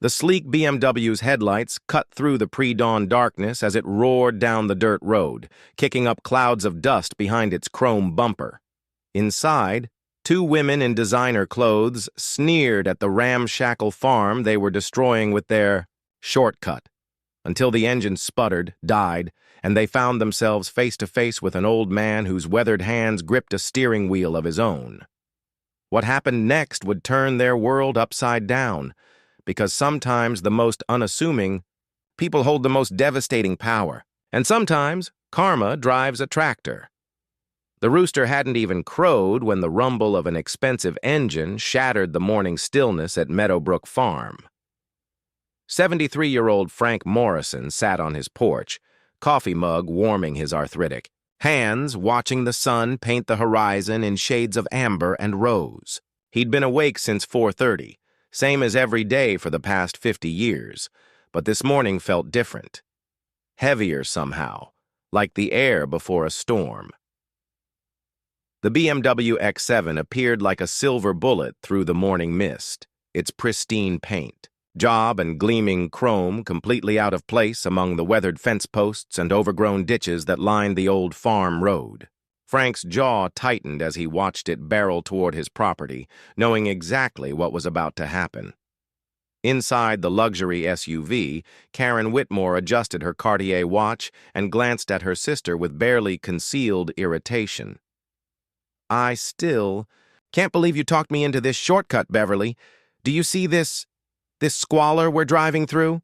The sleek BMW's headlights cut through the pre-dawn darkness as it roared down the dirt road, kicking up clouds of dust behind its chrome bumper. Inside, two women in designer clothes sneered at the ramshackle farm they were destroying with their shortcut, until the engine sputtered, died, and they found themselves face to face with an old man whose weathered hands gripped a steering wheel of his own. What happened next would turn their world upside down, because sometimes the most unassuming people hold the most devastating power, and sometimes karma drives a tractor. The rooster hadn't even crowed when the rumble of an expensive engine shattered the morning stillness at Meadowbrook Farm. 73-year-old Frank Morrison sat on his porch, coffee mug warming his arthritic, hands watching the sun paint the horizon in shades of amber and rose. He'd been awake since 4:30, same as every day for the past 50 years, but this morning felt different. Heavier somehow, like the air before a storm. The BMW X7 appeared like a silver bullet through the morning mist, its pristine paint, job and gleaming chrome completely out of place among the weathered fence posts and overgrown ditches that lined the old farm road. Frank's jaw tightened as he watched it barrel toward his property, knowing exactly what was about to happen. Inside the luxury SUV, Karen Whitmore adjusted her Cartier watch and glanced at her sister with barely concealed irritation. "I still can't believe you talked me into this shortcut, Beverly. Do you see this squalor we're driving through?"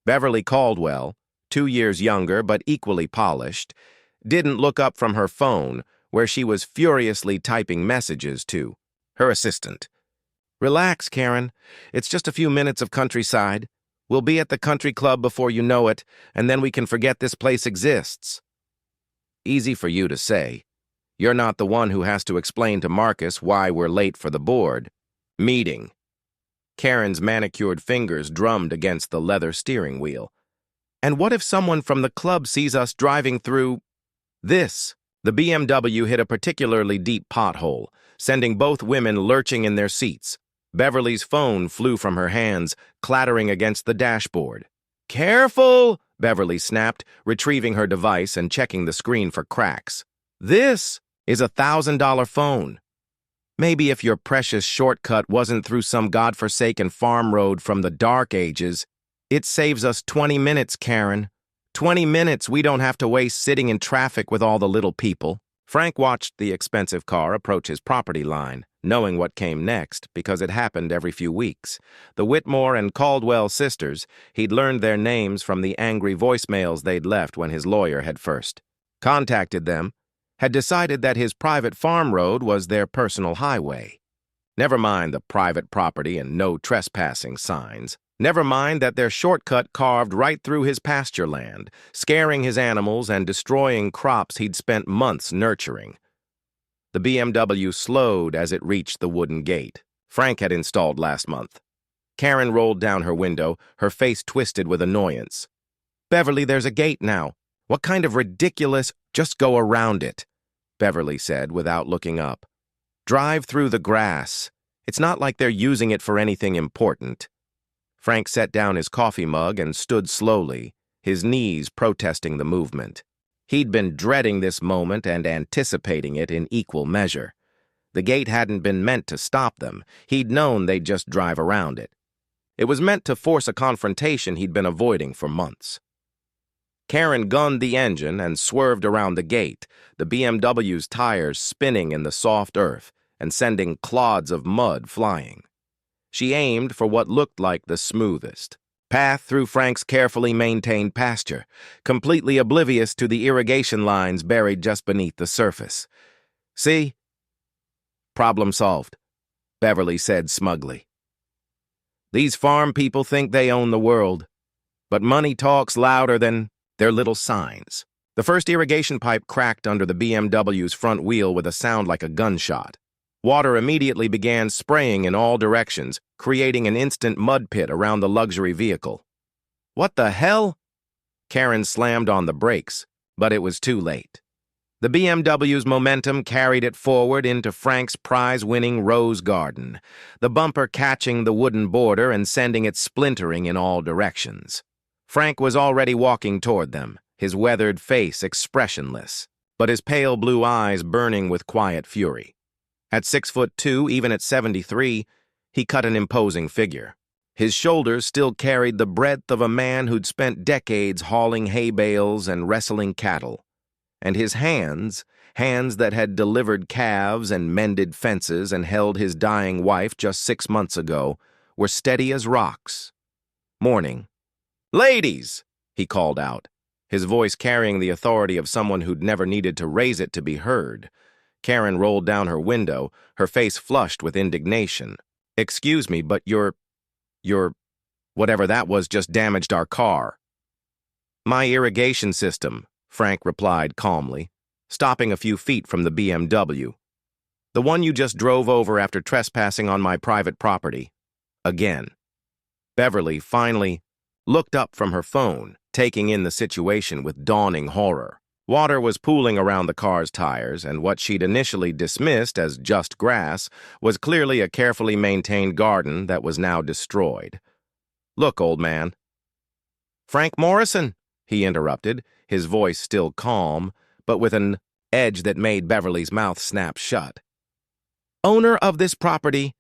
Beverly Caldwell, 2 years younger but equally polished, didn't look up from her phone, where she was furiously typing messages to her assistant. "Relax, Karen. It's just a few minutes of countryside. We'll be at the country club before you know it, and then we can forget this place exists." Easy for you to say. You're not the one who has to explain to Marcus why we're late for the board meeting. Karen's manicured fingers drummed against the leather steering wheel. "And what if someone from the club sees us driving through this?" The BMW hit a particularly deep pothole, sending both women lurching in their seats. Beverly's phone flew from her hands, clattering against the dashboard. "Careful!" Beverly snapped, retrieving her device and checking the screen for cracks. "This is a $1,000 phone. Maybe if your precious shortcut wasn't through some godforsaken farm road from the dark ages, it saves us 20 minutes, Karen. 20 minutes we don't have to waste sitting in traffic with all the little people." Frank watched the expensive car approach his property line, knowing what came next because it happened every few weeks. The Whitmore and Caldwell sisters, he'd learned their names from the angry voicemails they'd left when his lawyer had first contacted them, had decided that his private farm road was their personal highway. Never mind the private property and no trespassing signs. Never mind that their shortcut carved right through his pasture land, scaring his animals and destroying crops he'd spent months nurturing. The BMW slowed as it reached the wooden gate Frank had installed last month. Karen rolled down her window, her face twisted with annoyance. "Beverly, there's a gate now. What kind of ridiculous—" "Just go around it," Beverly said without looking up. "Drive through the grass. It's not like they're using it for anything important." Frank set down his coffee mug and stood slowly, his knees protesting the movement. He'd been dreading this moment and anticipating it in equal measure. The gate hadn't been meant to stop them. He'd known they'd just drive around it. It was meant to force a confrontation he'd been avoiding for months. Karen gunned the engine and swerved around the gate, the BMW's tires spinning in the soft earth and sending clods of mud flying. She aimed for what looked like the smoothest path through Frank's carefully maintained pasture, completely oblivious to the irrigation lines buried just beneath the surface. "See? Problem solved," Beverly said smugly. "These farm people think they own the world, but money talks louder than their little signs." The first irrigation pipe cracked under the BMW's front wheel with a sound like a gunshot. Water immediately began spraying in all directions, creating an instant mud pit around the luxury vehicle. "What the hell?" Karen slammed on the brakes, but it was too late. The BMW's momentum carried it forward into Frank's prize-winning rose garden, the bumper catching the wooden border and sending it splintering in all directions. Frank was already walking toward them, his weathered face expressionless, but his pale blue eyes burning with quiet fury. At 6'2", even at 73, he cut an imposing figure. His shoulders still carried the breadth of a man who'd spent decades hauling hay bales and wrestling cattle. And his hands that had delivered calves and mended fences and held his dying wife just 6 months ago, were steady as rocks. "Morning." "Ladies!" he called out, his voice carrying the authority of someone who'd never needed to raise it to be heard. Karen rolled down her window, her face flushed with indignation. "Excuse me, but your whatever that was just damaged our car." "My irrigation system," Frank replied calmly, stopping a few feet from the BMW. "The one you just drove over after trespassing on my private property." Again. Beverly finally looked up from her phone, taking in the situation with dawning horror. Water was pooling around the car's tires, and what she'd initially dismissed as just grass was clearly a carefully maintained garden that was now destroyed. "Look, old man." "Frank Morrison," he interrupted, his voice still calm, but with an edge that made Beverly's mouth snap shut. "Owner of this property,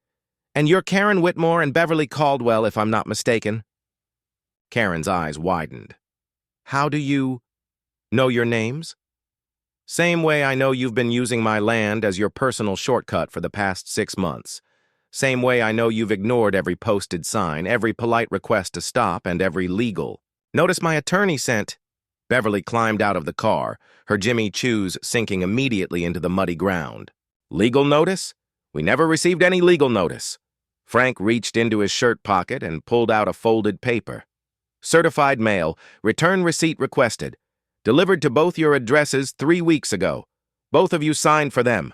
and you're Karen Whitmore and Beverly Caldwell, if I'm not mistaken." Karen's eyes widened. "How do you know your names?" "Same way I know you've been using my land as your personal shortcut for the past 6 months. Same way I know you've ignored every posted sign, every polite request to stop, and every legal. Notice my attorney sent." Beverly climbed out of the car, her Jimmy Choos sinking immediately into the muddy ground. "Legal notice? We never received any legal notice." Frank reached into his shirt pocket and pulled out a folded paper. "Certified mail, return receipt requested. Delivered to both your addresses 3 weeks ago. Both of you signed for them."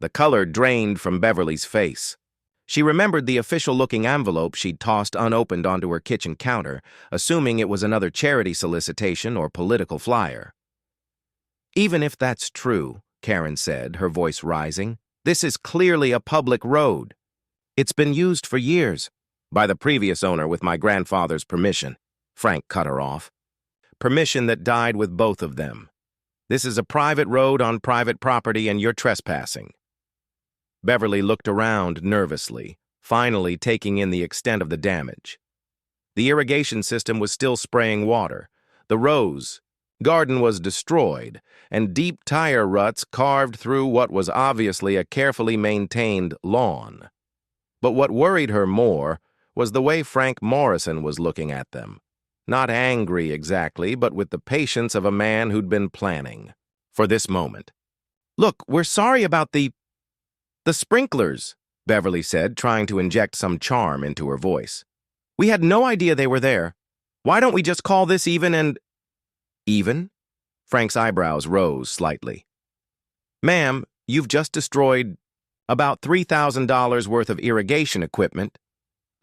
The color drained from Beverly's face. She remembered the official-looking envelope she'd tossed unopened onto her kitchen counter, assuming it was another charity solicitation or political flyer. "Even if that's true," Karen said, her voice rising, "this is clearly a public road. It's been used for years." "By the previous owner with my grandfather's permission," Frank cut her off. "Permission that died with both of them. This is a private road on private property and you're trespassing." Beverly looked around nervously, finally taking in the extent of the damage. The irrigation system was still spraying water. The rose garden was destroyed, and deep tire ruts carved through what was obviously a carefully maintained lawn. But what worried her more was the way Frank Morrison was looking at them. Not angry exactly, but with the patience of a man who'd been planning for this moment. "Look, we're sorry about the sprinklers," Beverly said, trying to inject some charm into her voice. "We had no idea they were there. Why don't we just call this even and—" "Even?" Frank's eyebrows rose slightly. "Ma'am, you've just destroyed about $3,000 worth of irrigation equipment,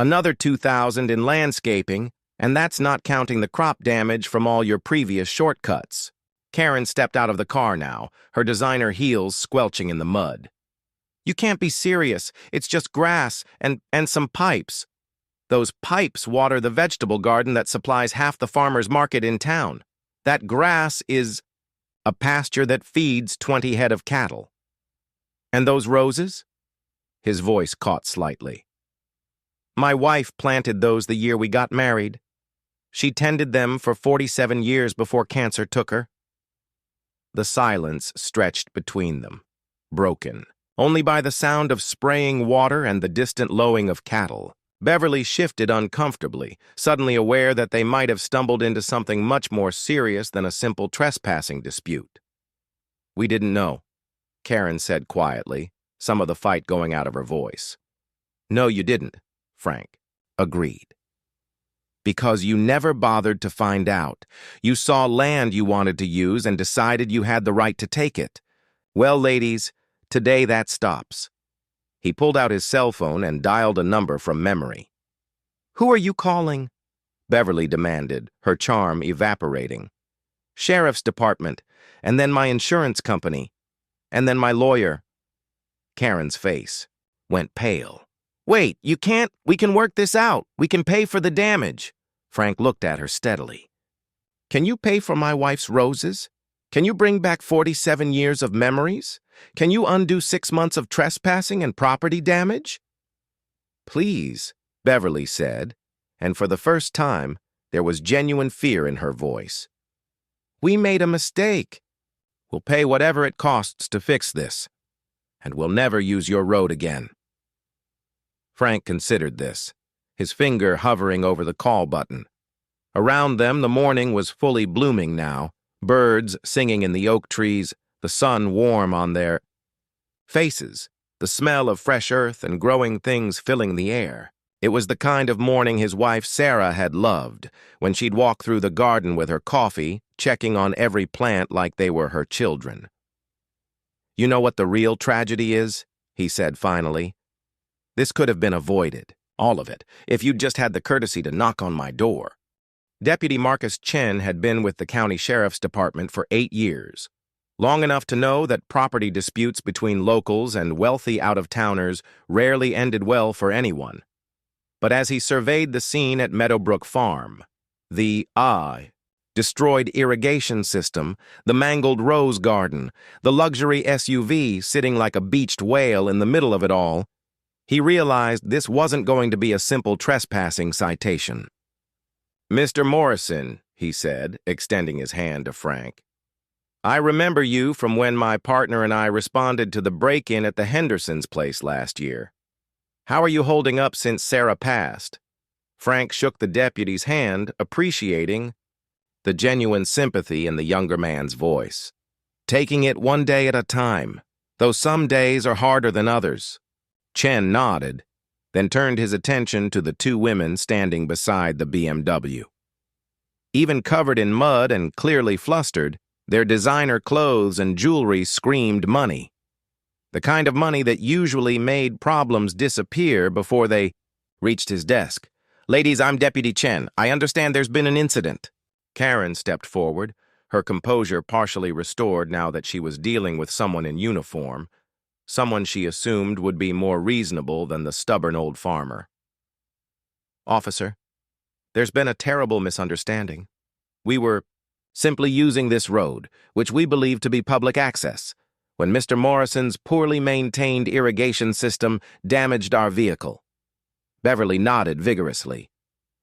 another $2,000 in landscaping, and that's not counting the crop damage from all your previous shortcuts." Karen stepped out of the car now, her designer heels squelching in the mud. "You can't be serious. It's just grass and some pipes. Those pipes water the vegetable garden that supplies half the farmer's market in town. That grass is a pasture that feeds 20 head of cattle. And those roses?" His voice caught slightly. "My wife planted those the year we got married. She tended them for 47 years before cancer took her." The silence stretched between them, broken only by the sound of spraying water and the distant lowing of cattle. Beverly shifted uncomfortably, suddenly aware that they might have stumbled into something much more serious than a simple trespassing dispute. "We didn't know," Karen said quietly, some of the fight going out of her voice. "No, you didn't," Frank agreed. "Because you never bothered to find out. You saw land you wanted to use and decided you had the right to take it. Well, ladies, today that stops." He pulled out his cell phone and dialed a number from memory. "Who are you calling?" Beverly demanded, her charm evaporating. Sheriff's Department, and then my insurance company, and then my lawyer. Karen's face went pale. Wait, you can't. We can work this out. We can pay for the damage. Frank looked at her steadily. Can you pay for my wife's roses? Can you bring back 47 years of memories? Can you undo 6 months of trespassing and property damage? Please, Beverly said, and for the first time, there was genuine fear in her voice. We made a mistake. We'll pay whatever it costs to fix this, and we'll never use your road again. Frank considered this, his finger hovering over the call button. Around them, the morning was fully blooming now, birds singing in the oak trees, the sun warm on their faces, the smell of fresh earth and growing things filling the air. It was the kind of morning his wife Sarah had loved, when she'd walk through the garden with her coffee, checking on every plant like they were her children. You know what the real tragedy is? He said finally. This could have been avoided, all of it, if you'd just had the courtesy to knock on my door. Deputy Marcus Chen had been with the county sheriff's department for 8 years, long enough to know that property disputes between locals and wealthy out-of-towners rarely ended well for anyone. But as he surveyed the scene at Meadowbrook Farm, the destroyed irrigation system, the mangled rose garden, the luxury SUV sitting like a beached whale in the middle of it all, he realized this wasn't going to be a simple trespassing citation. Mr. Morrison, he said, extending his hand to Frank, I remember you from when my partner and I responded to the break-in at the Hendersons' place last year. How are you holding up since Sarah passed? Frank shook the deputy's hand, appreciating the genuine sympathy in the younger man's voice. Taking it one day at a time, though some days are harder than others. Chen nodded, then turned his attention to the 2 women standing beside the BMW. Even covered in mud and clearly flustered, their designer clothes and jewelry screamed money. The kind of money that usually made problems disappear before they reached his desk. Ladies, I'm Deputy Chen. I understand there's been an incident. Karen stepped forward, her composure partially restored now that she was dealing with someone in uniform, someone she assumed would be more reasonable than the stubborn old farmer. Officer, there's been a terrible misunderstanding. We were simply using this road, which we believe to be public access, when Mr. Morrison's poorly maintained irrigation system damaged our vehicle. Beverly nodded vigorously.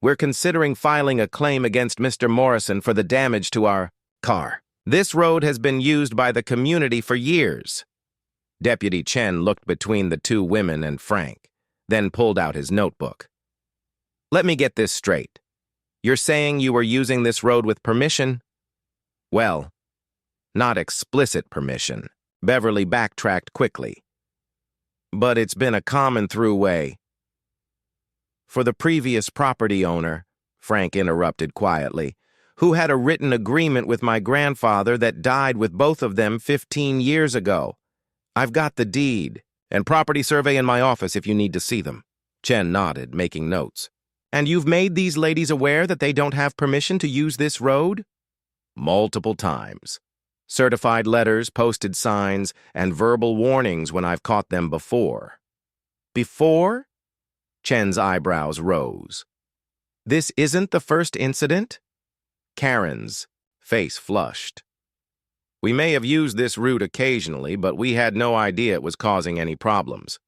We're considering filing a claim against Mr. Morrison for the damage to our car. This road has been used by the community for years. Deputy Chen looked between the 2 women and Frank, then pulled out his notebook. Let me get this straight. You're saying you were using this road with permission? Well, not explicit permission. Beverly backtracked quickly. But it's been a common throughway. For the previous property owner, Frank interrupted quietly, who had a written agreement with my grandfather that died with both of them 15 years ago. I've got the deed and property survey in my office if you need to see them. Chen nodded, making notes. And you've made these ladies aware that they don't have permission to use this road? Multiple times. Certified letters, posted signs, and verbal warnings when I've caught them before. Before? Chen's eyebrows rose. This isn't the first incident? Karen's face flushed. We may have used this route occasionally, but we had no idea it was causing any problems.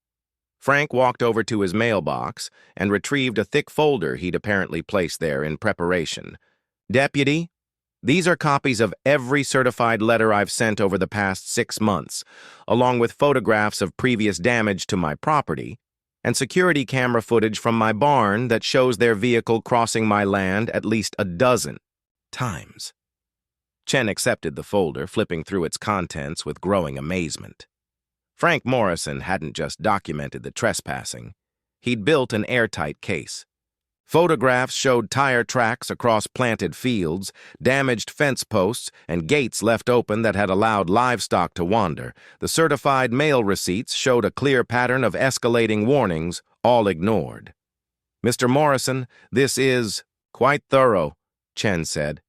Frank walked over to his mailbox and retrieved a thick folder he'd apparently placed there in preparation. Deputy, these are copies of every certified letter I've sent over the past 6 months, along with photographs of previous damage to my property, and security camera footage from my barn that shows their vehicle crossing my land at least 12 times. Chen accepted the folder, flipping through its contents with growing amazement. Frank Morrison hadn't just documented the trespassing. He'd built an airtight case. Photographs showed tire tracks across planted fields, damaged fence posts, and gates left open that had allowed livestock to wander. The certified mail receipts showed a clear pattern of escalating warnings, all ignored. Mr. Morrison, this is quite thorough, Chen said.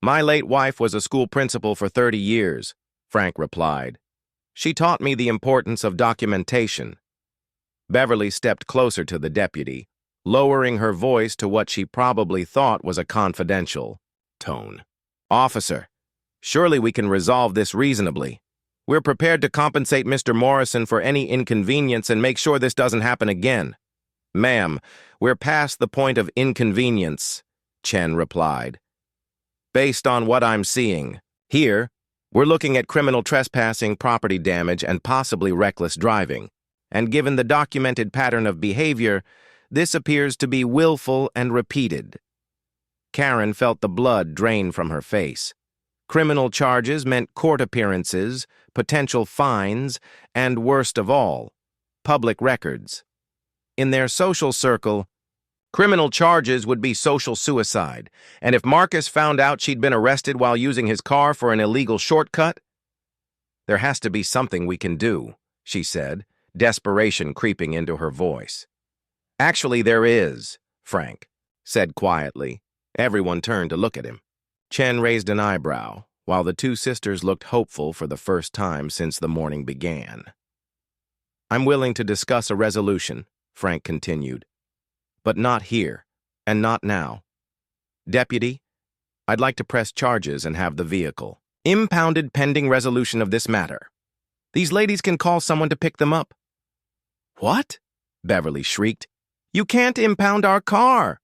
My late wife was a school principal for 30 years, Frank replied. She taught me the importance of documentation. Beverly stepped closer to the deputy, lowering her voice to what she probably thought was a confidential tone. Officer, surely we can resolve this reasonably. We're prepared to compensate Mr. Morrison for any inconvenience and make sure this doesn't happen again. Ma'am, we're past the point of inconvenience, Chen replied. Based on what I'm seeing, here, we're looking at criminal trespassing, property damage, and possibly reckless driving. And given the documented pattern of behavior, this appears to be willful and repeated. Karen felt the blood drain from her face. Criminal charges meant court appearances, potential fines, and worst of all, public records. In their social circle, criminal charges would be social suicide, and if Marcus found out she'd been arrested while using his car for an illegal shortcut, there has to be something we can do, she said, desperation creeping into her voice. Actually, there is, Frank said quietly. Everyone turned to look at him. Chen raised an eyebrow, while the two sisters looked hopeful for the first time since the morning began. I'm willing to discuss a resolution, Frank continued, but not here, and not now. Deputy, I'd like to press charges and have the vehicle impounded pending resolution of this matter. These ladies can call someone to pick them up. What? Beverly shrieked. You can't impound our car.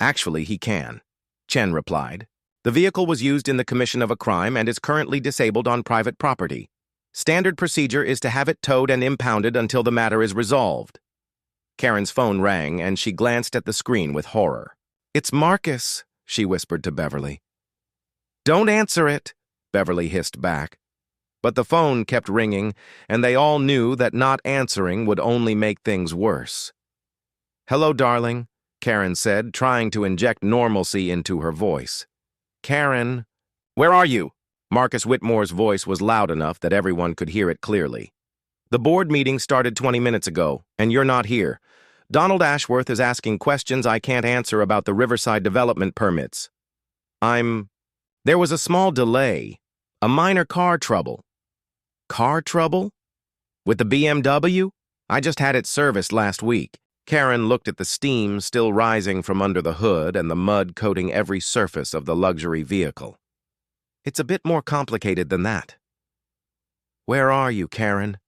Actually, he can, Chen replied. The vehicle was used in the commission of a crime and is currently disabled on private property. Standard procedure is to have it towed and impounded until the matter is resolved. Karen's phone rang, and she glanced at the screen with horror. It's Marcus, she whispered to Beverly. Don't answer it, Beverly hissed back. But the phone kept ringing, and they all knew that not answering would only make things worse. Hello, darling, Karen said, trying to inject normalcy into her voice. Karen, where are you? Marcus Whitmore's voice was loud enough that everyone could hear it clearly. The board meeting started 20 minutes ago, and you're not here. Donald Ashworth is asking questions I can't answer about the Riverside development permits. There was a small delay, a minor car trouble. Car trouble? With the BMW? I just had it serviced last week. Karen looked at the steam still rising from under the hood and the mud coating every surface of the luxury vehicle. It's a bit more complicated than that. Where are you, Karen?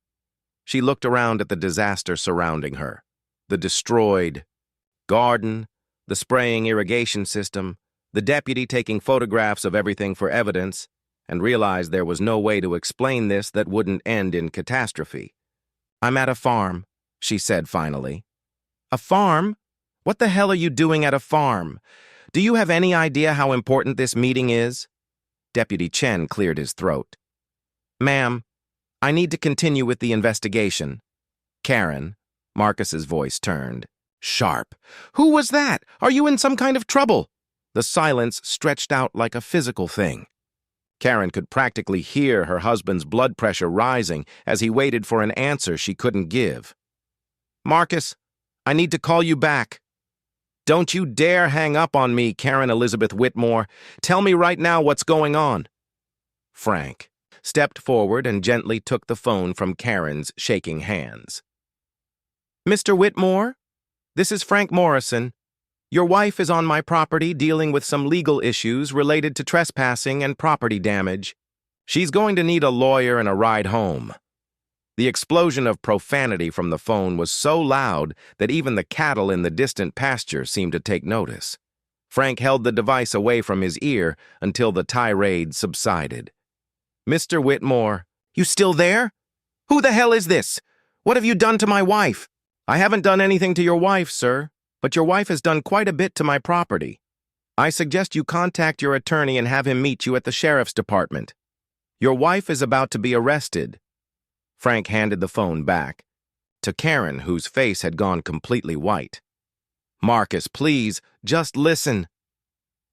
She looked around at the disaster surrounding her. The destroyed garden, the spraying irrigation system, the deputy taking photographs of everything for evidence, and realized there was no way to explain this that wouldn't end in catastrophe. I'm at a farm, she said finally. A farm? What the hell are you doing at a farm? Do you have any idea how important this meeting is? Deputy Chen cleared his throat. Ma'am, I need to continue with the investigation. Karen, Marcus's voice turned. Sharp. Who was that? Are you in some kind of trouble? The silence stretched out like a physical thing. Karen could practically hear her husband's blood pressure rising as he waited for an answer she couldn't give. Marcus, I need to call you back. Don't you dare hang up on me, Karen Elizabeth Whitmore. Tell me right now what's going on. Frank stepped forward and gently took the phone from Karen's shaking hands. Mr. Whitmore, this is Frank Morrison. Your wife is on my property dealing with some legal issues related to trespassing and property damage. She's going to need a lawyer and a ride home. The explosion of profanity from the phone was so loud that even the cattle in the distant pasture seemed to take notice. Frank held the device away from his ear until the tirade subsided. Mr. Whitmore, you still there? Who the hell is this? What have you done to my wife? I haven't done anything to your wife, sir, but your wife has done quite a bit to my property. I suggest you contact your attorney and have him meet you at the sheriff's department. Your wife is about to be arrested. Frank handed the phone back to Karen, whose face had gone completely white. Marcus, please, just listen.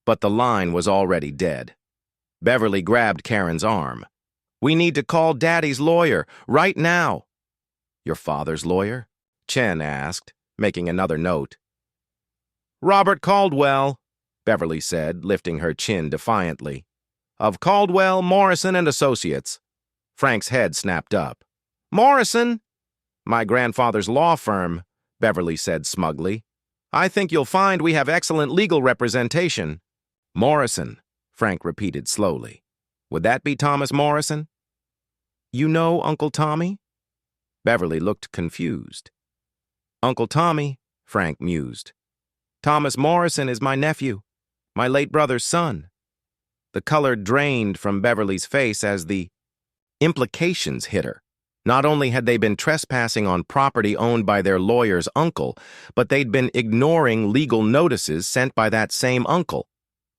But the line was already dead. Beverly grabbed Karen's arm. We need to call Daddy's lawyer, right now. Your father's lawyer? Chen asked, making another note. Robert Caldwell, Beverly said, lifting her chin defiantly. Of Caldwell, Morrison, and Associates. Frank's head snapped up. Morrison? My grandfather's law firm, Beverly said smugly. I think you'll find we have excellent legal representation. Morrison, Frank repeated slowly. Would that be Thomas Morrison? You know Uncle Tommy? Beverly looked confused. Uncle Tommy, Frank mused. Thomas Morrison is my nephew, my late brother's son. The color drained from Beverly's face as the implications hit her. Not only had they been trespassing on property owned by their lawyer's uncle, but they'd been ignoring legal notices sent by that same uncle.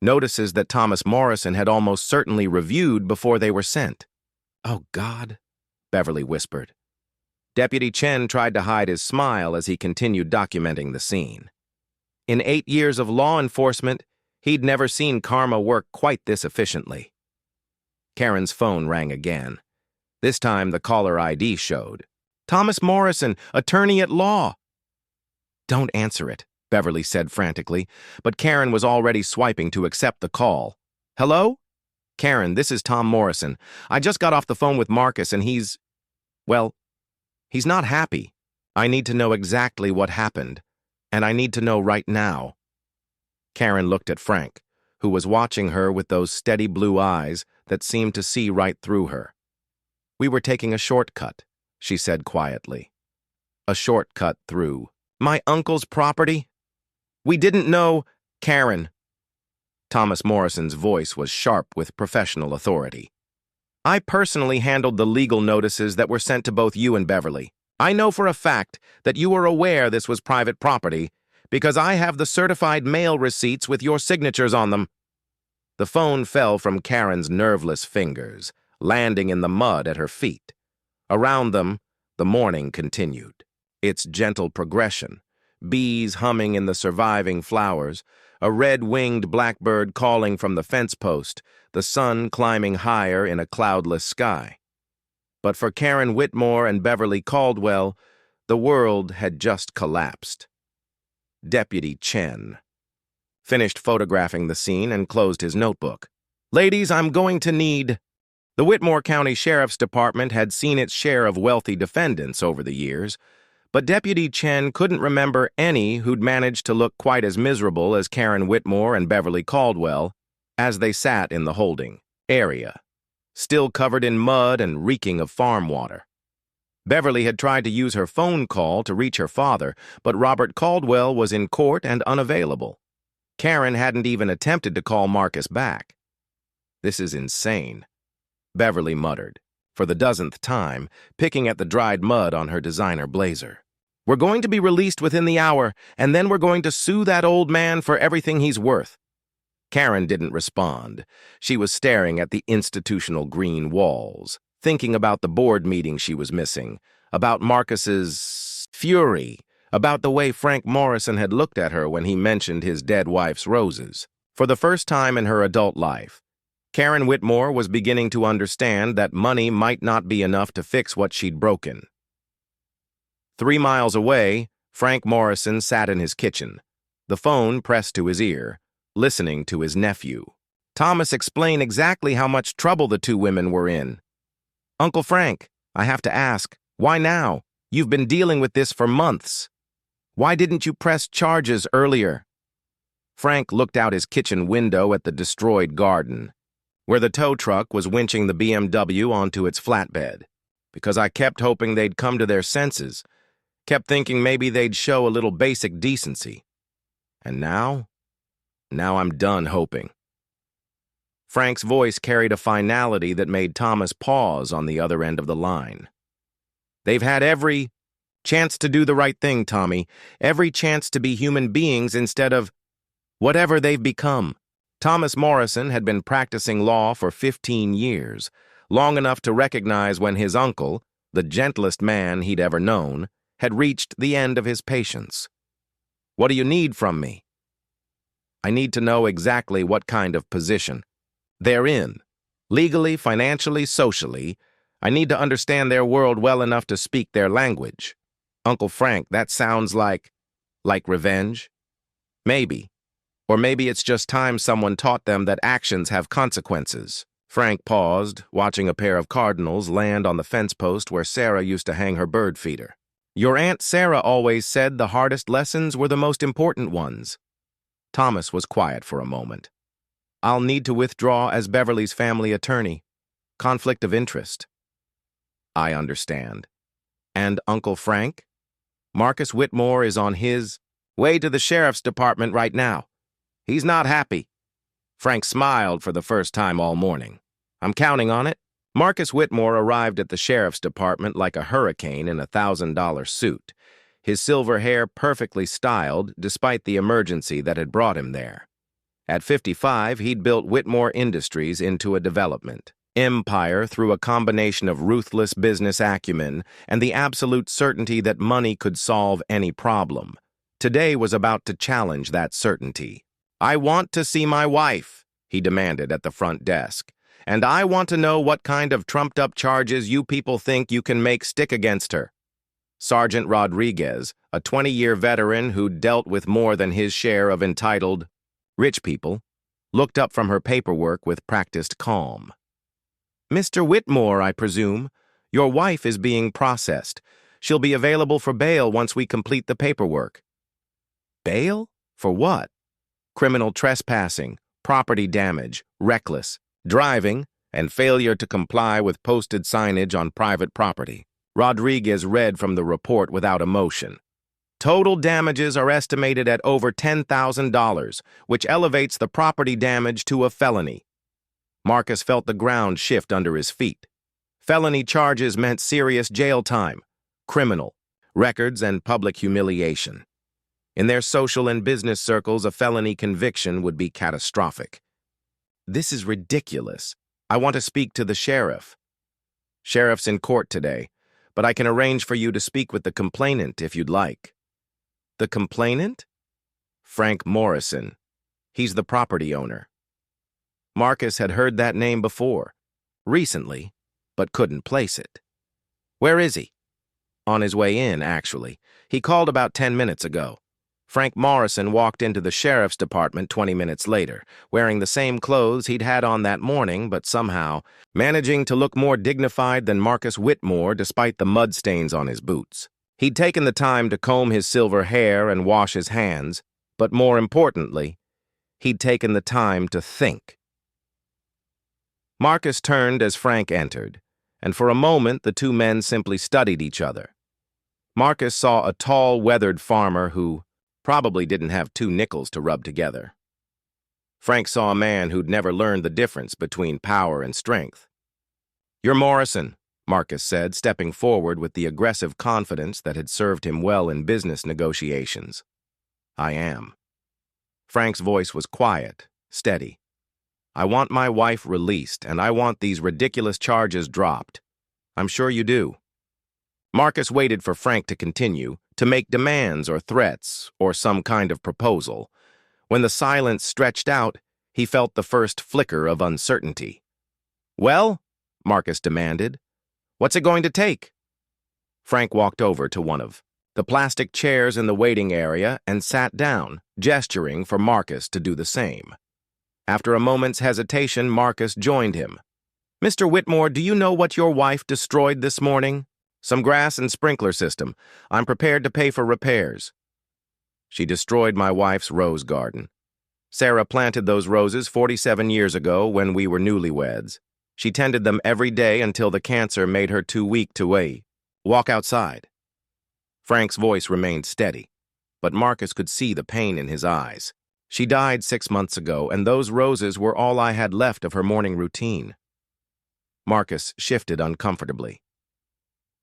Notices that Thomas Morrison had almost certainly reviewed before they were sent. Oh, God, Beverly whispered. Deputy Chen tried to hide his smile as he continued documenting the scene. In 8 years of law enforcement, he'd never seen karma work quite this efficiently. Karen's phone rang again. This time the caller ID showed. Thomas Morrison, attorney at law. Don't answer it, Beverly said frantically, but Karen was already swiping to accept the call. Hello? Karen, this is Tom Morrison. I just got off the phone with Marcus and he's not happy. I need to know exactly what happened, and I need to know right now. Karen looked at Frank, who was watching her with those steady blue eyes that seemed to see right through her. We were taking a shortcut, she said quietly. A shortcut through my uncle's property? We didn't know, Karen. Thomas Morrison's voice was sharp with professional authority. I personally handled the legal notices that were sent to both you and Beverly. I know for a fact that you are aware this was private property because I have the certified mail receipts with your signatures on them. The phone fell from Karen's nerveless fingers, landing in the mud at her feet. Around them, the morning continued. Its gentle progression, bees humming in the surviving flowers, a red-winged blackbird calling from the fence post, the sun climbing higher in a cloudless sky. But for Karen Whitmore and Beverly Caldwell, the world had just collapsed. Deputy Chen finished photographing the scene and closed his notebook. Ladies, I'm going to need... The Whitmore County Sheriff's Department had seen its share of wealthy defendants over the years, but Deputy Chen couldn't remember any who'd managed to look quite as miserable as Karen Whitmore and Beverly Caldwell as they sat in the holding area, still covered in mud and reeking of farm water. Beverly had tried to use her phone call to reach her father, but Robert Caldwell was in court and unavailable. Karen hadn't even attempted to call Marcus back. This is insane, Beverly muttered, for the dozenth time, picking at the dried mud on her designer blazer. We're going to be released within the hour, and then we're going to sue that old man for everything he's worth. Karen didn't respond. She was staring at the institutional green walls, thinking about the board meeting she was missing, about Marcus's fury, about the way Frank Morrison had looked at her when he mentioned his dead wife's roses. For the first time in her adult life, Karen Whitmore was beginning to understand that money might not be enough to fix what she'd broken. 3 miles away, Frank Morrison sat in his kitchen, the phone pressed to his ear, listening to his nephew. Thomas explained exactly how much trouble the two women were in. Uncle Frank, I have to ask, why now? You've been dealing with this for months. Why didn't you press charges earlier? Frank looked out his kitchen window at the destroyed garden, where the tow truck was winching the BMW onto its flatbed. Because I kept hoping they'd come to their senses, kept thinking maybe they'd show a little basic decency. And now I'm done hoping. Frank's voice carried a finality that made Thomas pause on the other end of the line. They've had every chance to do the right thing, Tommy, every chance to be human beings instead of whatever they've become. Thomas Morrison had been practicing law for 15 years, long enough to recognize when his uncle, the gentlest man he'd ever known, had reached the end of his patience. What do you need from me? I need to know exactly what kind of position they're in. Legally, financially, socially, I need to understand their world well enough to speak their language. Uncle Frank, that sounds like revenge? Maybe. Or maybe it's just time someone taught them that actions have consequences. Frank paused, watching a pair of cardinals land on the fence post where Sarah used to hang her bird feeder. Your Aunt Sarah always said the hardest lessons were the most important ones. Thomas was quiet for a moment. I'll need to withdraw as Beverly's family attorney. Conflict of interest. I understand. And Uncle Frank? Marcus Whitmore is on his way to the sheriff's department right now. He's not happy. Frank smiled for the first time all morning. I'm counting on it. Marcus Whitmore arrived at the sheriff's department like a hurricane in a $1,000 suit, his silver hair perfectly styled despite the emergency that had brought him there. At 55, he'd built Whitmore Industries into a development empire through a combination of ruthless business acumen and the absolute certainty that money could solve any problem. Today was about to challenge that certainty. I want to see my wife, he demanded at the front desk. And I want to know what kind of trumped-up charges you people think you can make stick against her. Sergeant Rodriguez, a 20-year veteran who'd dealt with more than his share of entitled rich people, looked up from her paperwork with practiced calm. Mr. Whitmore, I presume. Your wife is being processed. She'll be available for bail once we complete the paperwork. Bail? For what? Criminal trespassing, property damage, reckless driving, and failure to comply with posted signage on private property. Rodriguez read from the report without emotion. Total damages are estimated at over $10,000, which elevates the property damage to a felony. Marcus felt the ground shift under his feet. Felony charges meant serious jail time, criminal records, and public humiliation. In their social and business circles, a felony conviction would be catastrophic. This is ridiculous. I want to speak to the sheriff. Sheriff's in court today, but I can arrange for you to speak with the complainant if you'd like. The complainant? Frank Morrison. He's the property owner. Marcus had heard that name before, recently, but couldn't place it. Where is he? On his way in, actually. He called about 10 minutes ago. Frank Morrison walked into the sheriff's department 20 minutes later, wearing the same clothes he'd had on that morning, but somehow managing to look more dignified than Marcus Whitmore despite the mud stains on his boots. He'd taken the time to comb his silver hair and wash his hands, but more importantly, he'd taken the time to think. Marcus turned as Frank entered, and for a moment the two men simply studied each other. Marcus saw a tall, weathered farmer who probably didn't have 2 nickels to rub together. Frank saw a man who'd never learned the difference between power and strength. You're Morrison, Marcus said, stepping forward with the aggressive confidence that had served him well in business negotiations. I am. Frank's voice was quiet, steady. I want my wife released, and I want these ridiculous charges dropped. I'm sure you do. Marcus waited for Frank to continue, to make demands or threats, or some kind of proposal. When the silence stretched out, he felt the first flicker of uncertainty. Well, Marcus demanded, what's it going to take? Frank walked over to one of the plastic chairs in the waiting area and sat down, gesturing for Marcus to do the same. After a moment's hesitation, Marcus joined him. Mr. Whitmore, do you know what your wife destroyed this morning? Some grass and sprinkler system. I'm prepared to pay for repairs. She destroyed my wife's rose garden. Sarah planted those roses 47 years ago when we were newlyweds. She tended them every day until the cancer made her too weak to walk outside. Frank's voice remained steady, but Marcus could see the pain in his eyes. She died 6 months ago, and those roses were all I had left of her morning routine. Marcus shifted uncomfortably.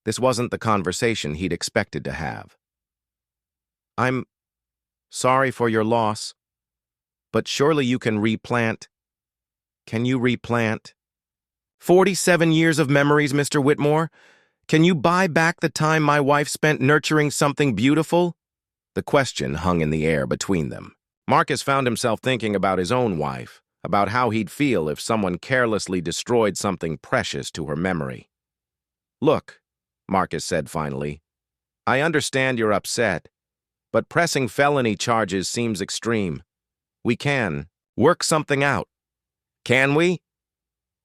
This wasn't the conversation he'd expected to have. I'm sorry for your loss, but surely you can replant. Can you replant? 47 years of memories, Mr. Whitmore. Can you buy back the time my wife spent nurturing something beautiful? The question hung in the air between them. Marcus found himself thinking about his own wife, about how he'd feel if someone carelessly destroyed something precious to her memory. Look, Marcus said finally, I understand you're upset, but pressing felony charges seems extreme. We can work something out. Can we?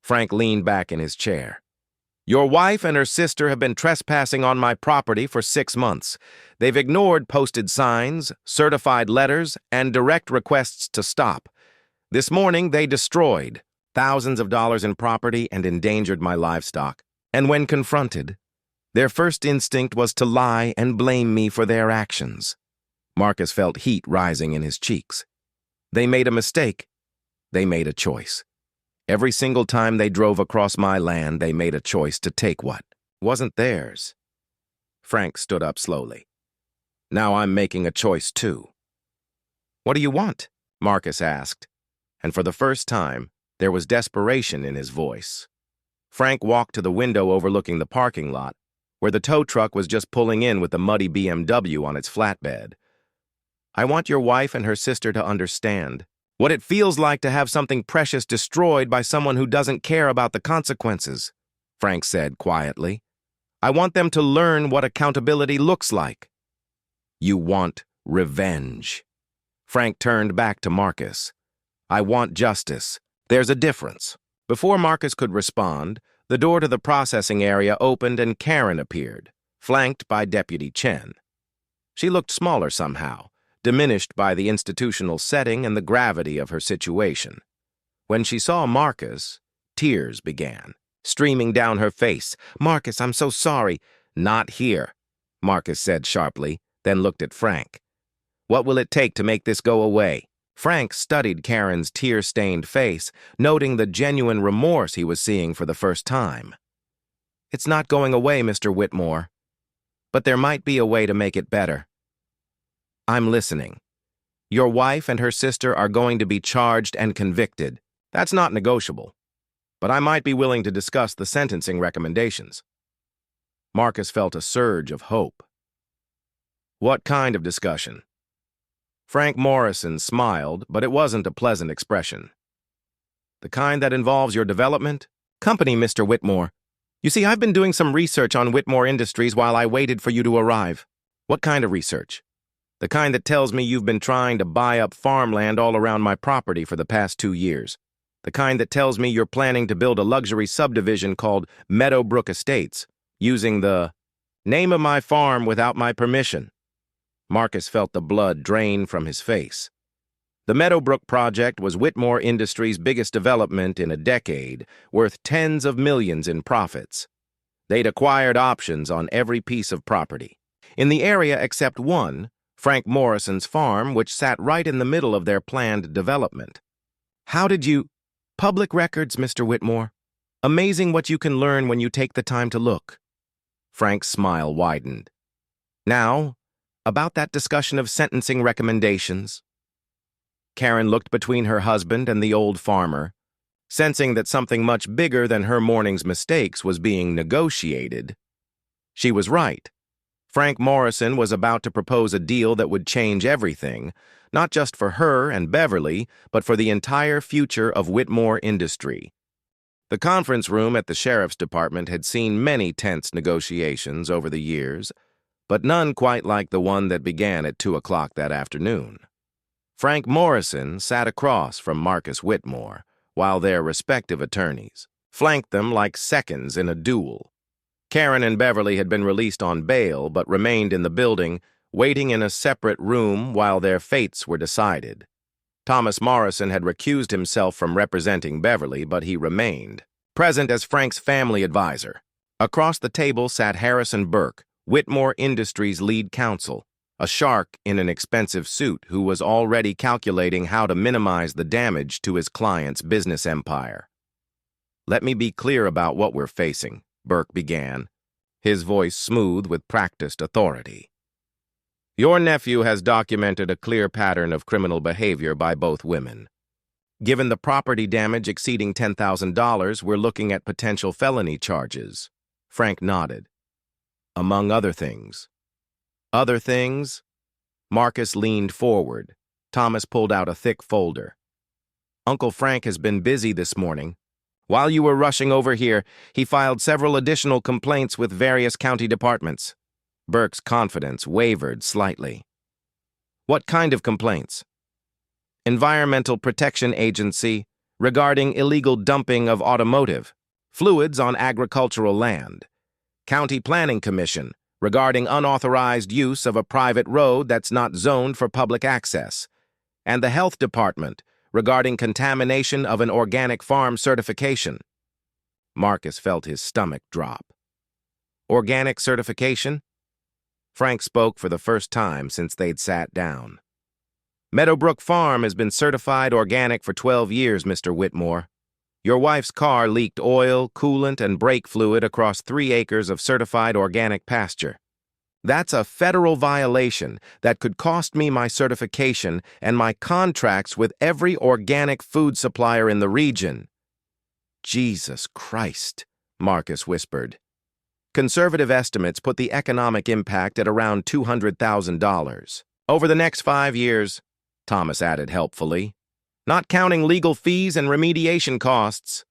Frank leaned back in his chair. Your wife and her sister have been trespassing on my property for 6 months. They've ignored posted signs, certified letters, and direct requests to stop. This morning, they destroyed thousands of dollars in property and endangered my livestock. And when confronted, their first instinct was to lie and blame me for their actions. Marcus felt heat rising in his cheeks. They made a mistake. They made a choice. Every single time they drove across my land, they made a choice to take what wasn't theirs. Frank stood up slowly. Now I'm making a choice too. What do you want? Marcus asked, and for the first time, there was desperation in his voice. Frank walked to the window overlooking the parking lot, where the tow truck was just pulling in with the muddy BMW on its flatbed. I want your wife and her sister to understand what it feels like to have something precious destroyed by someone who doesn't care about the consequences, Frank said quietly. I want them to learn what accountability looks like. You want revenge. Frank turned back to Marcus. I want justice. There's a difference. Before Marcus could respond, the door to the processing area opened and Karen appeared, flanked by Deputy Chen. She looked smaller somehow, diminished by the institutional setting and the gravity of her situation. When she saw Marcus, tears began, streaming down her face. Marcus, I'm so sorry. Not here, Marcus said sharply, then looked at Frank. What will it take to make this go away? Frank studied Karen's tear-stained face, noting the genuine remorse he was seeing for the first time. It's not going away, Mr. Whitmore, but there might be a way to make it better. I'm listening. Your wife and her sister are going to be charged and convicted. That's not negotiable. But I might be willing to discuss the sentencing recommendations. Marcus felt a surge of hope. What kind of discussion? Frank Morrison smiled, but it wasn't a pleasant expression. The kind that involves your development? Company, Mr. Whitmore. You see, I've been doing some research on Whitmore Industries while I waited for you to arrive. What kind of research? The kind that tells me you've been trying to buy up farmland all around my property for the past 2 years. The kind that tells me you're planning to build a luxury subdivision called Meadowbrook Estates, using the name of my farm without my permission. Marcus felt the blood drain from his face. The Meadowbrook project was Whitmore Industries' biggest development in a decade, worth tens of millions in profits. They'd acquired options on every piece of property. In the area except one, Frank Morrison's farm, which sat right in the middle of their planned development. How did you... Public records, Mr. Whitmore. Amazing what you can learn when you take the time to look. Frank's smile widened. Now, about that discussion of sentencing recommendations. Karen looked between her husband and the old farmer, sensing that something much bigger than her morning's mistakes was being negotiated. She was right. Frank Morrison was about to propose a deal that would change everything, not just for her and Beverly, but for the entire future of Whitmore Industry. The conference room at the sheriff's department had seen many tense negotiations over the years, but none quite like the one that began at 2 o'clock that afternoon. Frank Morrison sat across from Marcus Whitmore, while their respective attorneys flanked them like seconds in a duel. Karen and Beverly had been released on bail but remained in the building, waiting in a separate room while their fates were decided. Thomas Morrison had recused himself from representing Beverly, but he remained, present as Frank's family advisor. Across the table sat Harrison Burke, Whitmore Industries' lead counsel, a shark in an expensive suit who was already calculating how to minimize the damage to his client's business empire. Let me be clear about what we're facing, Burke began, his voice smooth with practiced authority. Your nephew has documented a clear pattern of criminal behavior by both women. Given the property damage exceeding $10,000, we're looking at potential felony charges. Frank nodded. Among other things. Other things? Marcus leaned forward. Thomas pulled out a thick folder. Uncle Frank has been busy this morning. While you were rushing over here, he filed several additional complaints with various county departments. Burke's confidence wavered slightly. What kind of complaints? Environmental Protection Agency regarding illegal dumping of automotive fluids on agricultural land. County Planning Commission regarding unauthorized use of a private road that's not zoned for public access. And the Health Department regarding contamination of an organic farm certification. Marcus felt his stomach drop. Organic certification? Frank spoke for the first time since they'd sat down. Meadowbrook Farm has been certified organic for 12 years, Mr. Whitmore. Your wife's car leaked oil, coolant, and brake fluid across 3 acres of certified organic pasture. That's a federal violation that could cost me my certification and my contracts with every organic food supplier in the region. Jesus Christ, Marcus whispered. Conservative estimates put the economic impact at around $200,000. Over the next 5 years, Thomas added helpfully, not counting legal fees and remediation costs.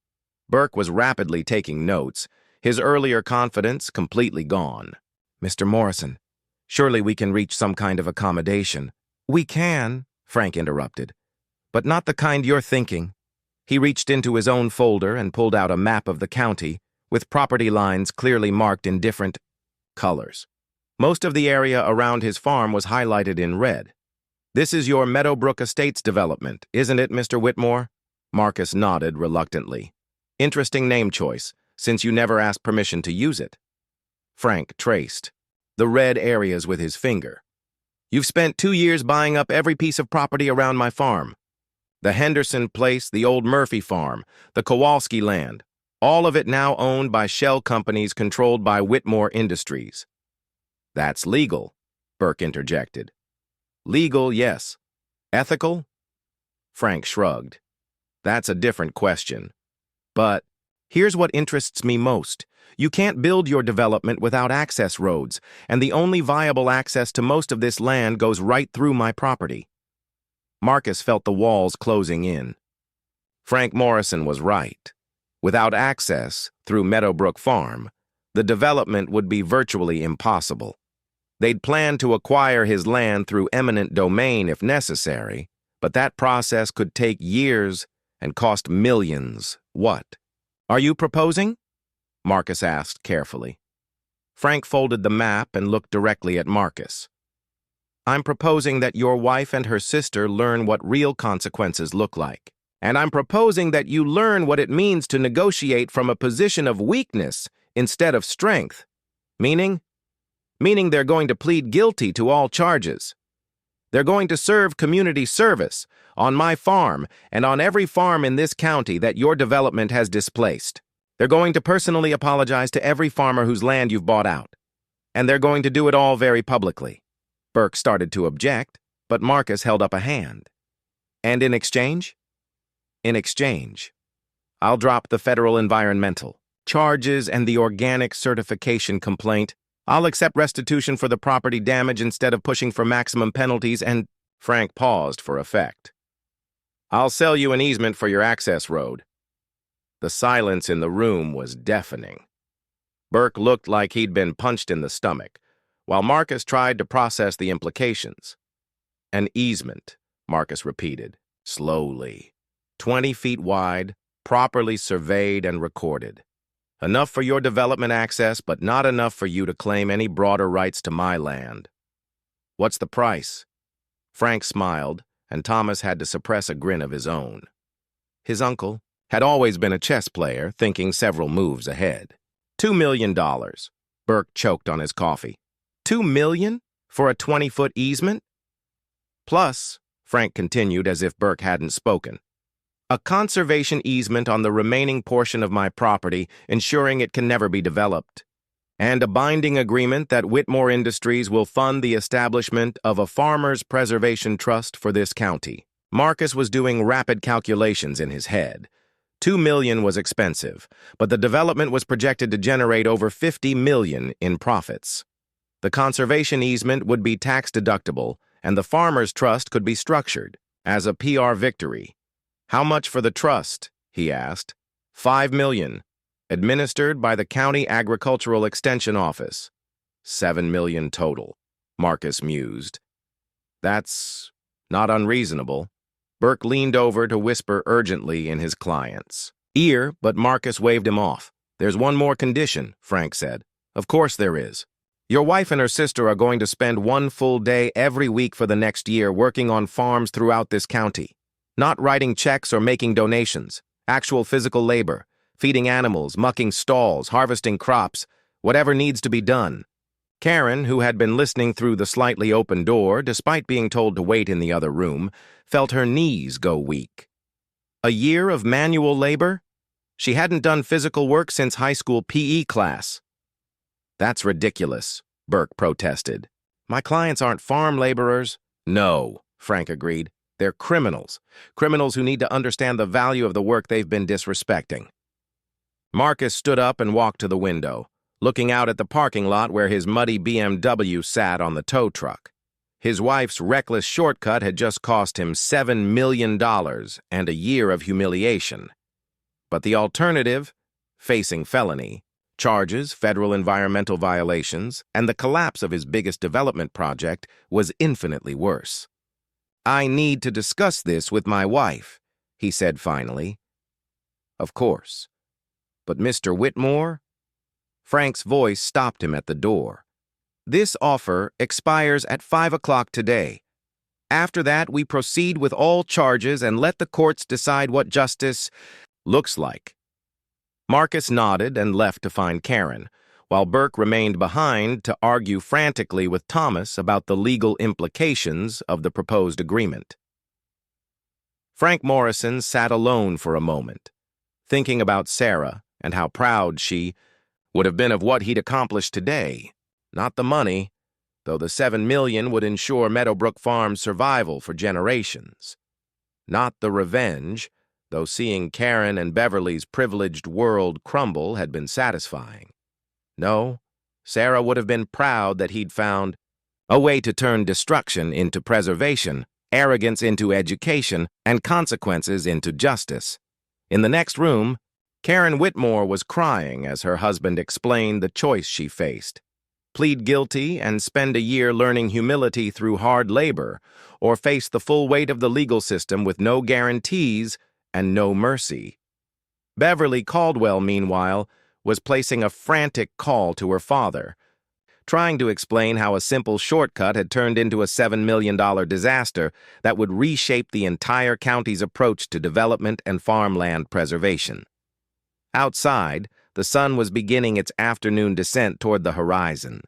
Burke was rapidly taking notes, his earlier confidence completely gone. Mr. Morrison, surely we can reach some kind of accommodation. We can, Frank interrupted, but not the kind you're thinking. He reached into his own folder and pulled out a map of the county, with property lines clearly marked in different colors. Most of the area around his farm was highlighted in red. This is your Meadowbrook Estates development, isn't it, Mr. Whitmore? Marcus nodded reluctantly. Interesting name choice, since you never asked permission to use it. Frank traced the red areas with his finger. You've spent 2 years buying up every piece of property around my farm. The Henderson place, the old Murphy farm, the Kowalski land, all of it now owned by shell companies controlled by Whitmore Industries. That's legal, Burke interjected. Legal, yes. Ethical? Frank shrugged. That's a different question. But here's what interests me most. You can't build your development without access roads, and the only viable access to most of this land goes right through my property. Marcus felt the walls closing in. Frank Morrison was right. Without access through Meadowbrook Farm, the development would be virtually impossible. They'd planned to acquire his land through eminent domain if necessary, but that process could take years and cost millions. What? Are you proposing? Marcus asked carefully. Frank folded the map and looked directly at Marcus. I'm proposing that your wife and her sister learn what real consequences look like. And I'm proposing that you learn what it means to negotiate from a position of weakness instead of strength. Meaning they're going to plead guilty to all charges. They're going to serve community service on my farm and on every farm in this county that your development has displaced. They're going to personally apologize to every farmer whose land you've bought out. And they're going to do it all very publicly. Burke started to object, but Marcus held up a hand. And in exchange? In exchange, I'll drop the federal environmental charges and the organic certification complaint. I'll accept restitution for the property damage instead of pushing for maximum penalties, and Frank paused for effect. I'll sell you an easement for your access road. The silence in the room was deafening. Burke looked like he'd been punched in the stomach, while Marcus tried to process the implications. An easement, Marcus repeated, slowly. 20 feet wide, properly surveyed and recorded. Enough for your development access, but not enough for you to claim any broader rights to my land. What's the price? Frank smiled, and Thomas had to suppress a grin of his own. His uncle had always been a chess player, thinking several moves ahead. $2 million. Burke choked on his coffee. $2 million for a 20-foot easement? Plus, Frank continued as if Burke hadn't spoken, a conservation easement on the remaining portion of my property, ensuring it can never be developed, and a binding agreement that Whitmore Industries will fund the establishment of a farmers' preservation trust for this county. Marcus was doing rapid calculations in his head. $2 million was expensive, but the development was projected to generate over $50 million in profits. The conservation easement would be tax-deductible, and the farmers' trust could be structured as a PR victory. How much for the trust? He asked. $5 million, administered by the County Agricultural Extension Office. $7 million total, Marcus mused. That's not unreasonable. Burke leaned over to whisper urgently in his client's ear, but Marcus waved him off. "There's one more condition," Frank said. "Of course there is. Your wife and her sister are going to spend one full day every week for the next year working on farms throughout this county. Not writing checks or making donations. Actual physical labor. Feeding animals, mucking stalls, harvesting crops, whatever needs to be done." Karen, who had been listening through the slightly open door, despite being told to wait in the other room, felt her knees go weak. A year of manual labor? She hadn't done physical work since high school PE class. "That's ridiculous," Burke protested. "My clients aren't farm laborers." "No," Frank agreed. "They're criminals. Criminals who need to understand the value of the work they've been disrespecting." Marcus stood up and walked to the window, looking out at the parking lot where his muddy BMW sat on the tow truck. His wife's reckless shortcut had just cost him $7 million and a year of humiliation. But the alternative, facing felony, charges, federal environmental violations, and the collapse of his biggest development project was infinitely worse. "I need to discuss this with my wife," he said finally. "Of course. But Mr. Whitmore?" Frank's voice stopped him at the door. "This offer expires at 5 o'clock today. After that, we proceed with all charges and let the courts decide what justice looks like." Marcus nodded and left to find Karen, while Burke remained behind to argue frantically with Thomas about the legal implications of the proposed agreement. Frank Morrison sat alone for a moment, thinking about Sarah and how proud she would have been of what he'd accomplished today. Not the money, though the $7 million would ensure Meadowbrook Farm's survival for generations. Not the revenge, though seeing Karen and Beverly's privileged world crumble had been satisfying. No, Sarah would have been proud that he'd found a way to turn destruction into preservation, arrogance into education, and consequences into justice. In the next room, Karen Whitmore was crying as her husband explained the choice she faced: plead guilty and spend a year learning humility through hard labor, or face the full weight of the legal system with no guarantees and no mercy. Beverly Caldwell, meanwhile, was placing a frantic call to her father, trying to explain how a simple shortcut had turned into a $7 million disaster that would reshape the entire county's approach to development and farmland preservation. Outside, the sun was beginning its afternoon descent toward the horizon,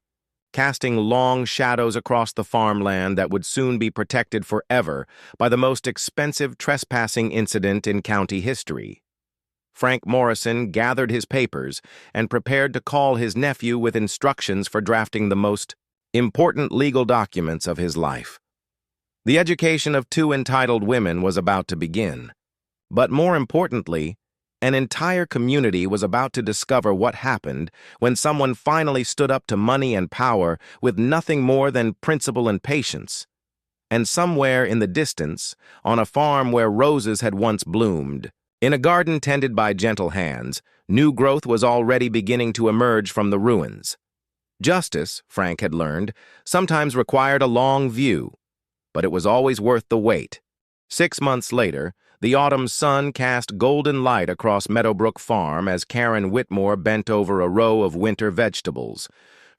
casting long shadows across the farmland that would soon be protected forever by the most expensive trespassing incident in county history. Frank Morrison gathered his papers and prepared to call his nephew with instructions for drafting the most important legal documents of his life. The education of two entitled women was about to begin, but more importantly, an entire community was about to discover what happened when someone finally stood up to money and power with nothing more than principle and patience. And somewhere in the distance, on a farm where roses had once bloomed, in a garden tended by gentle hands, new growth was already beginning to emerge from the ruins. Justice, Frank had learned, sometimes required a long view, but it was always worth the wait. 6 months later, the autumn sun cast golden light across Meadowbrook Farm as Karen Whitmore bent over a row of winter vegetables,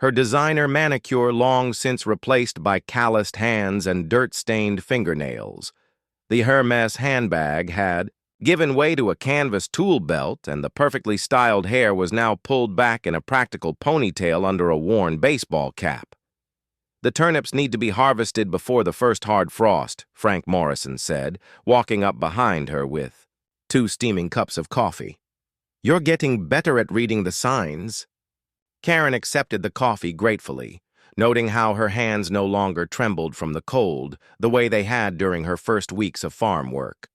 her designer manicure long since replaced by calloused hands and dirt-stained fingernails. The Hermes handbag had given way to a canvas tool belt, and the perfectly styled hair was now pulled back in a practical ponytail under a worn baseball cap. "The turnips need to be harvested before the first hard frost," Frank Morrison said, walking up behind her with 2 steaming cups of coffee. "You're getting better at reading the signs." Karen accepted the coffee gratefully, noting how her hands no longer trembled from the cold, the way they had during her first weeks of farm work.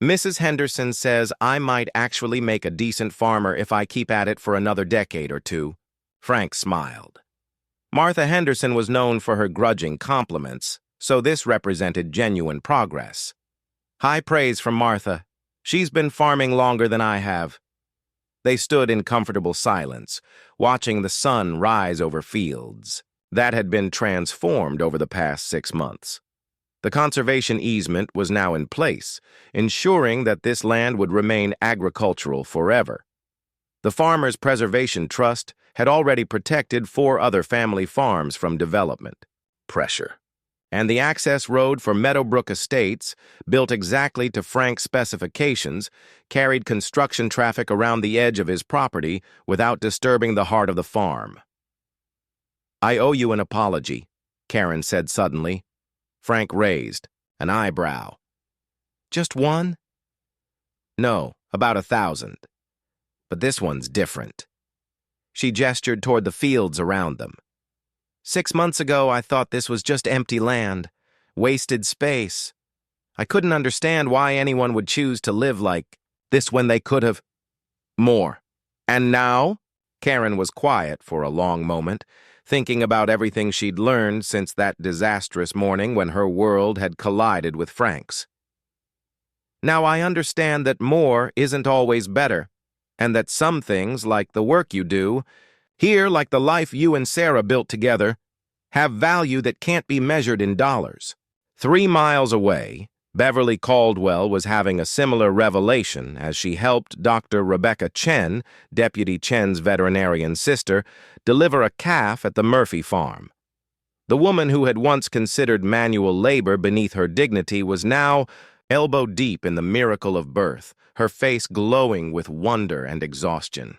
"Mrs. Henderson says I might actually make a decent farmer if I keep at it for another decade or two." Frank smiled. Martha Henderson was known for her grudging compliments, so this represented genuine progress. "High praise from Martha. She's been farming longer than I have." They stood in comfortable silence, watching the sun rise over fields that had been transformed over the past 6 months. The conservation easement was now in place, ensuring that this land would remain agricultural forever. The Farmers Preservation Trust had already protected 4 other family farms from development pressure, and the access road for Meadowbrook Estates, built exactly to Frank's specifications, carried construction traffic around the edge of his property without disturbing the heart of the farm. "I owe you an apology," Karen said suddenly. Frank raised an eyebrow. "Just one?" "No, about 1,000. But this one's different." She gestured toward the fields around them. "6 months ago, I thought this was just empty land, wasted space. I couldn't understand why anyone would choose to live like this when they could have more. And now?" Karen was quiet for a long moment, thinking about everything she'd learned since that disastrous morning when her world had collided with Frank's. "Now I understand that more isn't always better, and that some things, like the work you do, here, like the life you and Sarah built together, have value that can't be measured in dollars." 3 miles away, Beverly Caldwell was having a similar revelation as she helped Dr. Rebecca Chen, Deputy Chen's veterinarian sister, deliver a calf at the Murphy farm. The woman who had once considered manual labor beneath her dignity was now elbow-deep in the miracle of birth, her face glowing with wonder and exhaustion.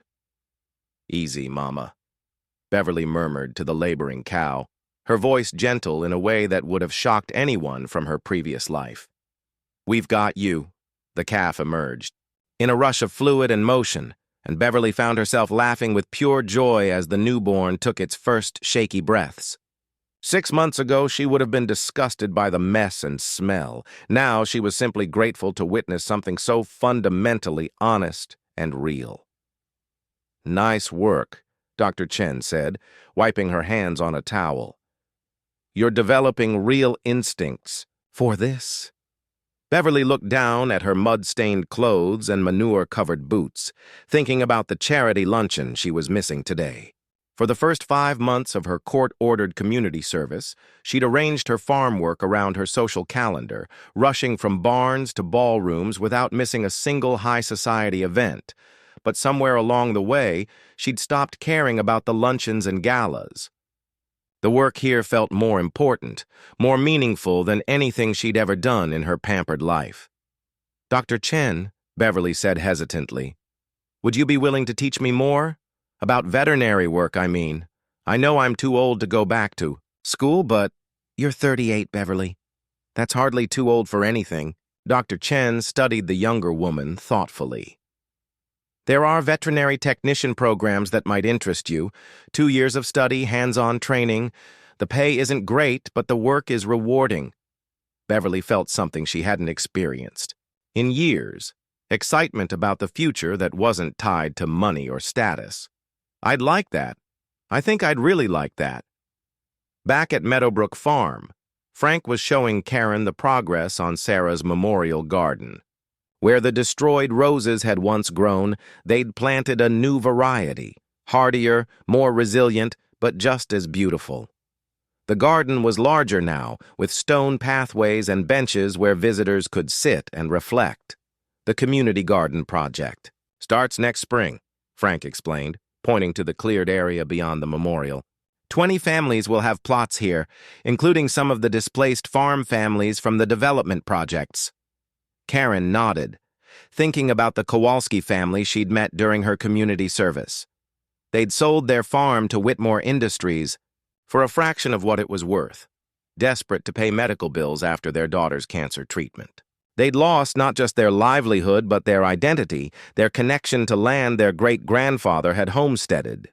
"Easy, Mama," Beverly murmured to the laboring cow, her voice gentle in a way that would have shocked anyone from her previous life. "We've got you," the calf emerged, in a rush of fluid and motion, and Beverly found herself laughing with pure joy as the newborn took its first shaky breaths. 6 months ago, she would have been disgusted by the mess and smell. Now she was simply grateful to witness something so fundamentally honest and real. "Nice work," Dr. Chen said, wiping her hands on a towel. "You're developing real instincts for this." Beverly looked down at her mud-stained clothes and manure-covered boots, thinking about the charity luncheon she was missing today. For the first 5 months of her court-ordered community service, she'd arranged her farm work around her social calendar, rushing from barns to ballrooms without missing a single high-society event. But somewhere along the way, she'd stopped caring about the luncheons and galas. The work here felt more important, more meaningful than anything she'd ever done in her pampered life. "Dr. Chen," Beverly said hesitantly, "would you be willing to teach me more? About veterinary work, I mean. I know I'm too old to go back to school, but—" "You're 38, Beverly. That's hardly too old for anything." Dr. Chen studied the younger woman thoughtfully. "There are veterinary technician programs that might interest you. 2 years of study, hands-on training. The pay isn't great, but the work is rewarding." Beverly felt something she hadn't experienced in years, excitement about the future that wasn't tied to money or status. "I'd like that. I think I'd really like that." Back at Meadowbrook Farm, Frank was showing Karen the progress on Sarah's memorial garden. Where the destroyed roses had once grown, they'd planted a new variety, hardier, more resilient, but just as beautiful. The garden was larger now, with stone pathways and benches where visitors could sit and reflect. The community garden project starts next spring, Frank explained, pointing to the cleared area beyond the memorial. 20 families will have plots here, including some of the displaced farm families from the development projects. Karen nodded, thinking about the Kowalski family she'd met during her community service. They'd sold their farm to Whitmore Industries for a fraction of what it was worth, desperate to pay medical bills after their daughter's cancer treatment. They'd lost not just their livelihood, but their identity, their connection to land their great-grandfather had homesteaded.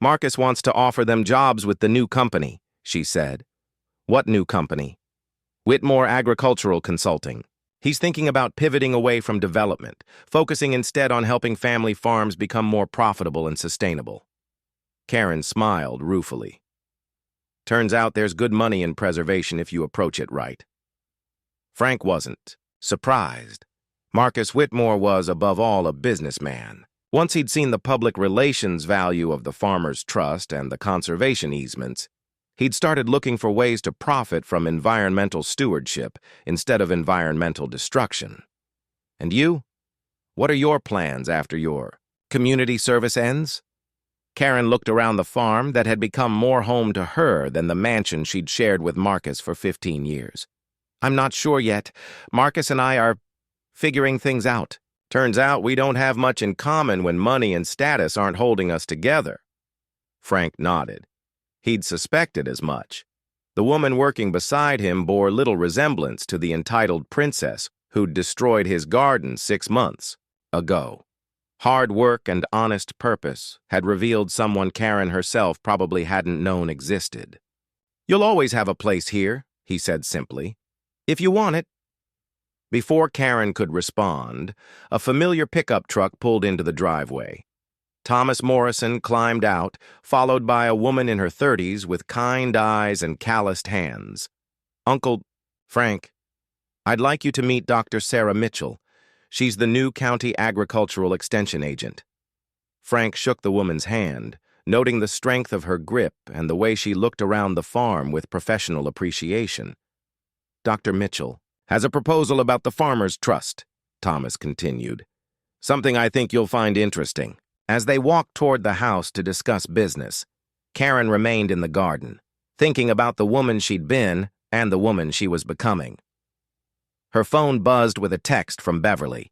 "Marcus wants to offer them jobs with the new company," she said. "What new company?" "Whitmore Agricultural Consulting. He's thinking about pivoting away from development, focusing instead on helping family farms become more profitable and sustainable." Karen smiled ruefully. "Turns out there's good money in preservation if you approach it right." Frank wasn't surprised. Marcus Whitmore was, above all, a businessman. Once he'd seen the public relations value of the Farmers' Trust and the conservation easements, He'd started looking for ways to profit from environmental stewardship instead of environmental destruction. And you? What are your plans after your community service ends? Karen looked around the farm that had become more home to her than the mansion she'd shared with Marcus for 15 years. I'm not sure yet. Marcus and I are figuring things out. Turns out we don't have much in common when money and status aren't holding us together. Frank nodded. He'd suspected as much. The woman working beside him bore little resemblance to the entitled princess who'd destroyed his garden 6 months ago. Hard work and honest purpose had revealed someone Karen herself probably hadn't known existed. You'll always have a place here, he said simply, if you want it. Before Karen could respond, a familiar pickup truck pulled into the driveway. Thomas Morrison climbed out, followed by a woman in her 30s with kind eyes and calloused hands. Uncle Frank, I'd like you to meet Dr. Sarah Mitchell. She's the new county agricultural extension agent. Frank shook the woman's hand, noting the strength of her grip and the way she looked around the farm with professional appreciation. Dr. Mitchell has a proposal about the Farmers' Trust, Thomas continued. Something I think you'll find interesting. As they walked toward the house to discuss business, Karen remained in the garden, thinking about the woman she'd been and the woman she was becoming. Her phone buzzed with a text from Beverly.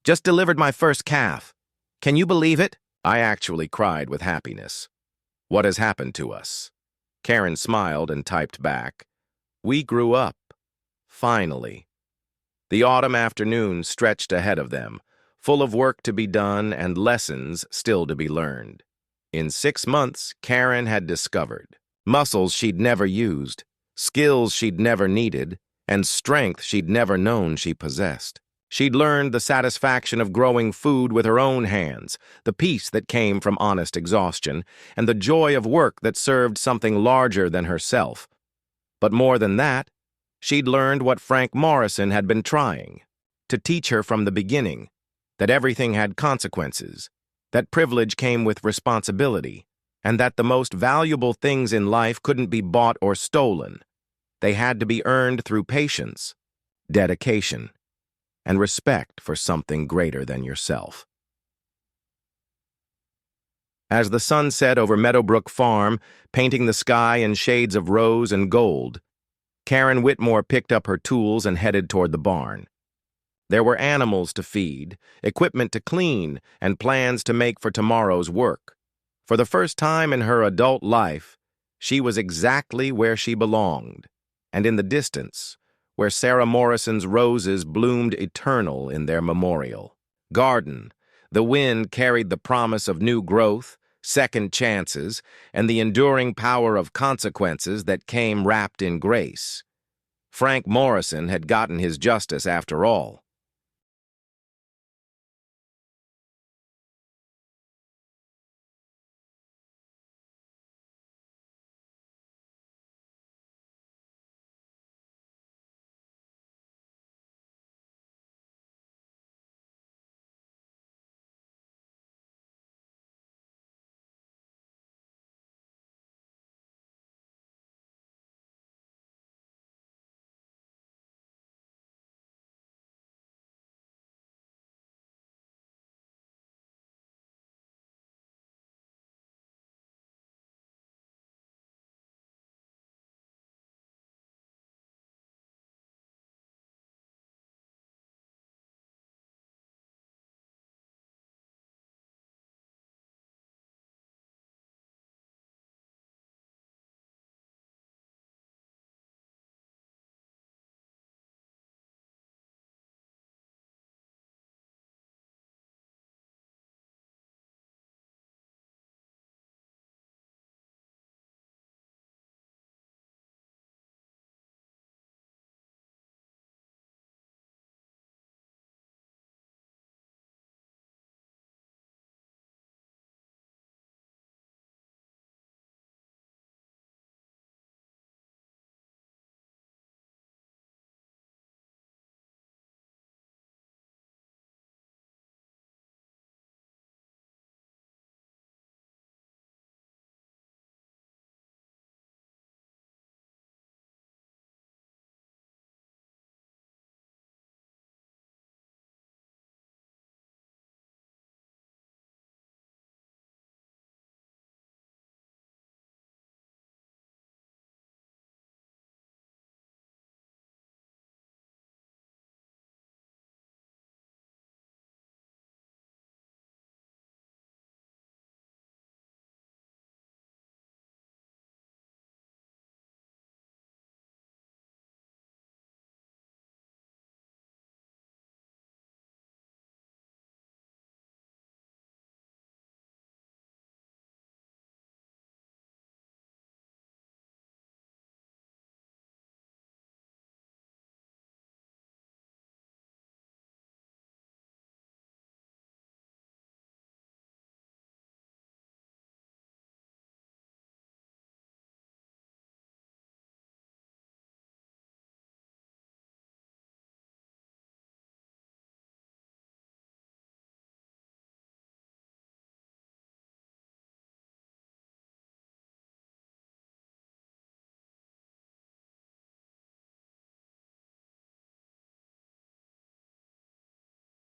Just delivered my first calf. Can you believe it? I actually cried with happiness. What has happened to us? Karen smiled and typed back. We grew up. Finally. The autumn afternoon stretched ahead of them, full of work to be done and lessons still to be learned. In 6 months, Karen had discovered muscles she'd never used, skills she'd never needed, and strength she'd never known she possessed. She'd learned the satisfaction of growing food with her own hands, the peace that came from honest exhaustion, and the joy of work that served something larger than herself. But more than that, she'd learned what Frank Morrison had been trying, to teach her from the beginning, that everything had consequences, that privilege came with responsibility, and that the most valuable things in life couldn't be bought or stolen. They had to be earned through patience, dedication, and respect for something greater than yourself. As the sun set over Meadowbrook Farm, painting the sky in shades of rose and gold, Karen Whitmore picked up her tools and headed toward the barn. There were animals to feed, equipment to clean, and plans to make for tomorrow's work. For the first time in her adult life, she was exactly where she belonged, and in the distance, where Sarah Morrison's roses bloomed eternal in their memorial garden, the wind carried the promise of new growth, second chances, and the enduring power of consequences that came wrapped in grace. Frank Morrison had gotten his justice after all.